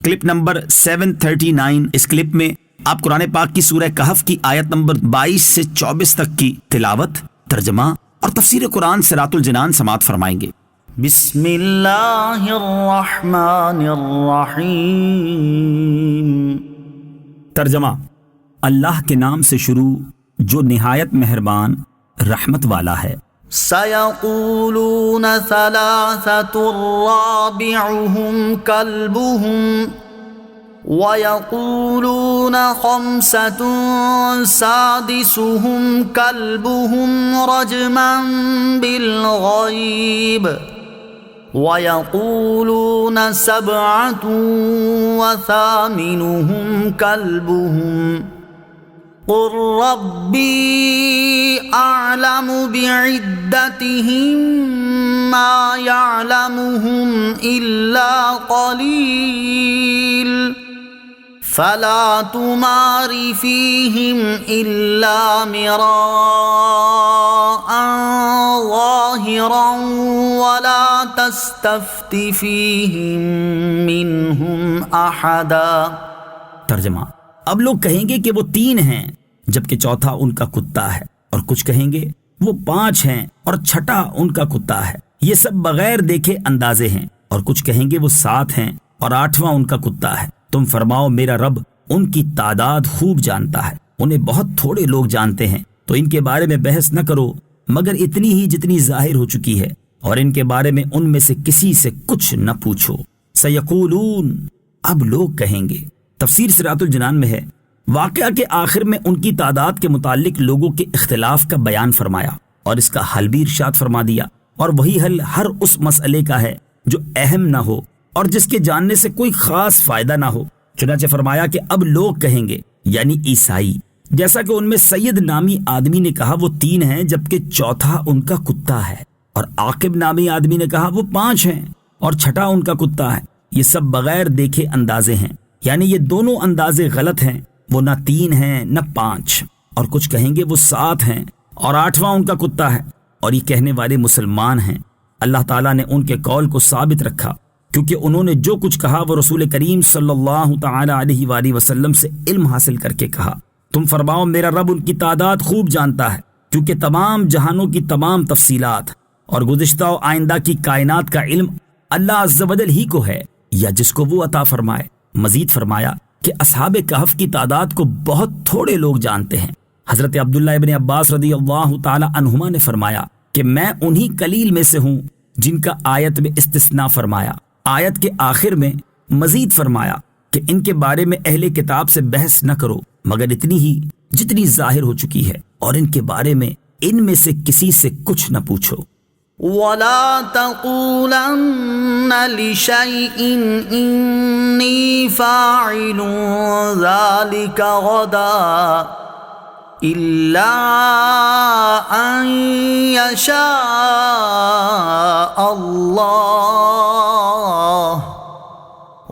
Clip number 739۔ اس clip میں آپ قرآن پاک کی سورہ کہف کی آیت نمبر 22 سے 24 تک کی تلاوت، ترجمہ اور تفسیر قرآن صراط الجنان سماعت فرمائیں گے۔ بسم اللہ الرحمن الرحیم۔ ترجمہ: اللہ کے نام سے شروع جو نہایت مہربان رحمت والا ہے۔ سَيَقُولُونَ ثَلَاثَةٌ رَابِعُهُمْ كَلْبُهُمْ وَيَقُولُونَ خَمْسَةٌ سَادِسُهُمْ كَلْبُهُمْ رَجْمًا بِالْغَيْبِ وَيَقُولُونَ سَبْعَةٌ وَثَامِنُهُمْ كَلْبُهُمْ قُل رَّبِّي أَعْلَمُ بِعِدَّتِهِم مَّا يَعْلَمُهُمْ إِلَّا قَلِيلٌ فَلَا تُمَارِ فِيهِمْ إِلَّا مِرَاءً ظَاهِرًا وَلَا تَسْتَفْتِ فِيهِم مِّنْهُمْ أَحَدًا۔ ترجمہ: اب لوگ کہیں گے کہ وہ 3 ہیں جبکہ چوتھا ان کا کتا ہے، اور کچھ کہیں گے وہ 5 ہیں اور چھٹا ان کا کتا ہے، یہ سب بغیر دیکھے اندازے ہیں، اور کچھ کہیں گے وہ 7 ہیں اور 8واں ان کا کتا ہے۔ تم فرماؤ میرا رب ان کی تعداد خوب جانتا ہے، انہیں بہت تھوڑے لوگ جانتے ہیں، تو ان کے بارے میں بحث نہ کرو مگر اتنی ہی جتنی ظاہر ہو چکی ہے، اور ان کے بارے میں ان میں سے کسی سے کچھ نہ پوچھو۔ سیقولون، اب لوگ کہیں گے۔ تفسیر صراط الجنان میں ہے، واقعہ کے آخر میں ان کی تعداد کے متعلق لوگوں کے اختلاف کا بیان فرمایا اور اس کا حل بھی ارشاد فرما دیا، اور وہی حل ہر اس مسئلے کا ہے جو اہم نہ ہو اور جس کے جاننے سے کوئی خاص فائدہ نہ ہو۔ چنانچہ فرمایا کہ اب لوگ کہیں گے، یعنی عیسائی، جیسا کہ ان میں سید نامی آدمی نے کہا وہ 3 ہیں جبکہ چوتھا ان کا کتا ہے، اور عاقب نامی آدمی نے کہا وہ 5 ہیں اور چھٹا ان کا کتا ہے، یہ سب بغیر دیکھے اندازے ہیں، یعنی یہ دونوں اندازے غلط ہیں، وہ نہ 3 ہیں نہ 5۔ اور کچھ کہیں گے وہ 7 ہیں اور 8واں ان کا کتا ہے، اور یہ کہنے والے مسلمان ہیں۔ اللہ تعالیٰ نے ان کے قول کو ثابت رکھا کیونکہ انہوں نے جو کچھ کہا وہ رسول کریم صلی اللہ تعالی علیہ وآلہ وسلم سے علم حاصل کر کے کہا۔ تم فرماؤ میرا رب ان کی تعداد خوب جانتا ہے، کیونکہ تمام جہانوں کی تمام تفصیلات اور گزشتہ و آئندہ کی کائنات کا علم اللہ عز و جل ہی کو ہے یا جس کو وہ عطا فرمائے۔ مزید فرمایا کہ اصحاب کہف کی تعداد کو بہت تھوڑے لوگ جانتے ہیں۔ حضرت عبداللہ ابن عباس رضی اللہ تعالی عنہما نے فرمایا کہ میں انہی قلیل میں سے ہوں جن کا آیت میں استثناء فرمایا۔ آیت کے آخر میں مزید فرمایا کہ ان کے بارے میں اہل کتاب سے بحث نہ کرو مگر اتنی ہی جتنی ظاہر ہو چکی ہے، اور ان کے بارے میں ان میں سے کسی سے کچھ نہ پوچھو۔ وَلَا تَقُولَنَّ لِشَيْءٍ إِنِّي فَاعِلٌ ذَلِكَ غَدًا إِلَّا أَن يَشَاءَ اللَّهُ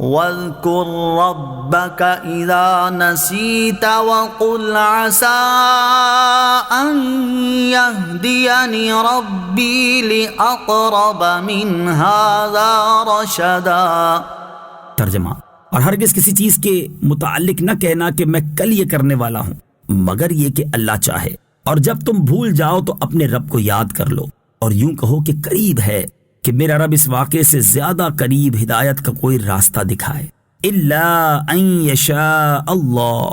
وَاذْكُر رَّبَّكَ إِذَا نَسِيتَ وَقُلْ عَسَىٰ أَن يَهْدِيَنِ رَبِّي لِأَقْرَبَ مِنْ هَٰذَا رَشَدًا۔ ترجمہ: اور ہرگز کسی چیز کے متعلق نہ کہنا کہ میں کل یہ کرنے والا ہوں مگر یہ کہ اللہ چاہے، اور جب تم بھول جاؤ تو اپنے رب کو یاد کر لو، اور یوں کہو کہ قریب ہے کہ میرا رب اس واقعے سے زیادہ قریب ہدایت کا کوئی راستہ دکھائے۔ الا ان یشاء اللہ،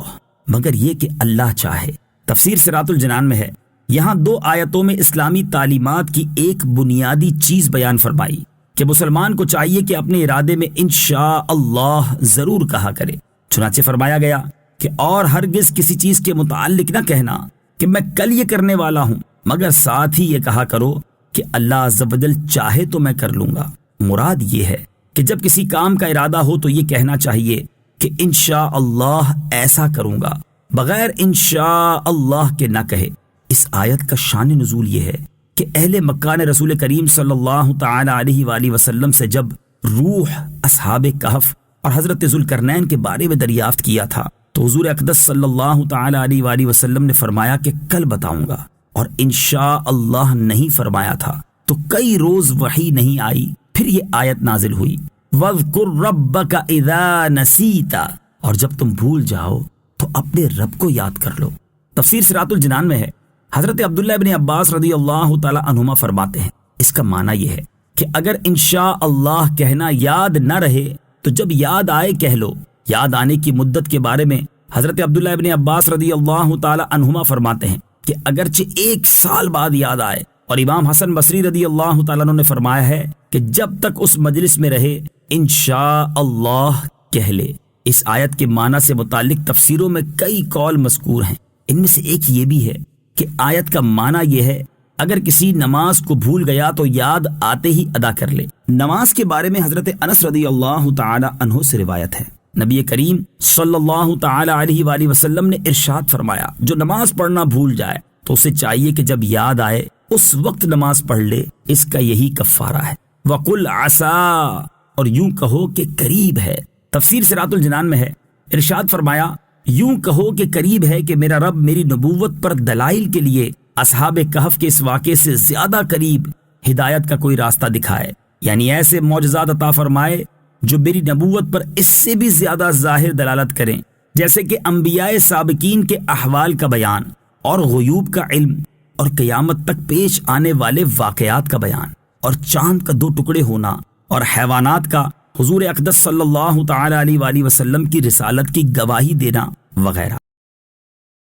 مگر یہ کہ اللہ چاہے۔ تفسیر صراط الجنان میں ہے، یہاں 2 آیتوں میں اسلامی تعلیمات کی ایک بنیادی چیز بیان فرمائی کہ مسلمان کو چاہیے کہ اپنے ارادے میں انشاء اللہ ضرور کہا کرے۔ چنانچہ فرمایا گیا کہ اور ہرگز کسی چیز کے متعلق نہ کہنا کہ میں کل یہ کرنے والا ہوں مگر ساتھ ہی یہ کہا کرو کہ اللہ عز و جل چاہے تو میں کر لوں گا۔ مراد یہ ہے کہ جب کسی کام کا ارادہ ہو تو یہ کہنا چاہیے کہ انشاء اللہ ایسا کروں گا، بغیر انشاء اللہ کے نہ کہے۔ اس آیت کا شان نزول یہ ہے کہ اہل مکہ نے رسول کریم صلی اللہ تعالی علیہ وآلہ وسلم سے جب روح، اصحاب کہف اور حضرت ذوالقرنین کے بارے میں دریافت کیا تھا تو حضور اقدس صلی اللہ تعالی علیہ وآلہ وسلم نے فرمایا کہ کل بتاؤں گا، اور انشاء اللہ نہیں فرمایا تھا، تو کئی روز وحی نہیں آئی، پھر یہ آیت نازل ہوئی۔ وَاذْكُرْ رَبَّكَ اِذَا نَسِيتَ، اور جب تم بھول جاؤ تو اپنے رب کو یاد کر لو۔ تفسیر صراط الجنان میں ہے، حضرت عبداللہ ابن عباس رضی اللہ تعالی عنہما فرماتے ہیں، اس کا معنی یہ ہے کہ اگر انشاء اللہ کہنا یاد نہ رہے تو جب یاد آئے کہہ لو۔ یاد آنے کی مدت کے بارے میں حضرت عبداللہ ابن عباس رضی اللہ تعالی عنہما فرماتے ہیں کہ اگرچہ 1 سال بعد یاد آئے، اور امام حسن بصری رضی اللہ تعالیٰ عنہ نے فرمایا ہے کہ جب تک اس مجلس میں رہے انشاء اللہ کہہ لے۔ اس آیت کے معنی سے متعلق تفسیروں میں کئی قول مذکور ہیں، ان میں سے ایک یہ بھی ہے کہ آیت کا معنی یہ ہے اگر کسی نماز کو بھول گیا تو یاد آتے ہی ادا کر لے۔ نماز کے بارے میں حضرت انس رضی اللہ تعالی عنہ سے روایت ہے، نبی کریم صلی اللہ تعالی علیہ وآلہ وسلم نے ارشاد فرمایا، جو نماز پڑھنا بھول جائے تو اسے چاہیے کہ جب یاد آئے اس وقت نماز پڑھ لے، اس کا یہی کفارہ ہے۔ وَقُلْ عَسَىٰ، اور یوں کہو کہ قریب ہے۔ تفسیر صراط الجنان میں ہے، ارشاد فرمایا، یوں کہو کہ قریب ہے کہ میرا رب میری نبوت پر دلائل کے لیے اصحاب کہف کے اس واقعے سے زیادہ قریب ہدایت کا کوئی راستہ دکھائے، یعنی ایسے معجزات عطا فرمائے جو میری نبوت پر اس سے بھی زیادہ ظاہر دلالت کریں، جیسے کہ انبیاء سابقین کے احوال کا بیان اور غیوب کا علم اور قیامت تک پیش آنے والے واقعات کا بیان اور چاند کا 2 ٹکڑے ہونا اور حیوانات کا حضور اقدس صلی اللہ تعالی علیہ وآلہ وسلم کی رسالت کی گواہی دینا وغیرہ۔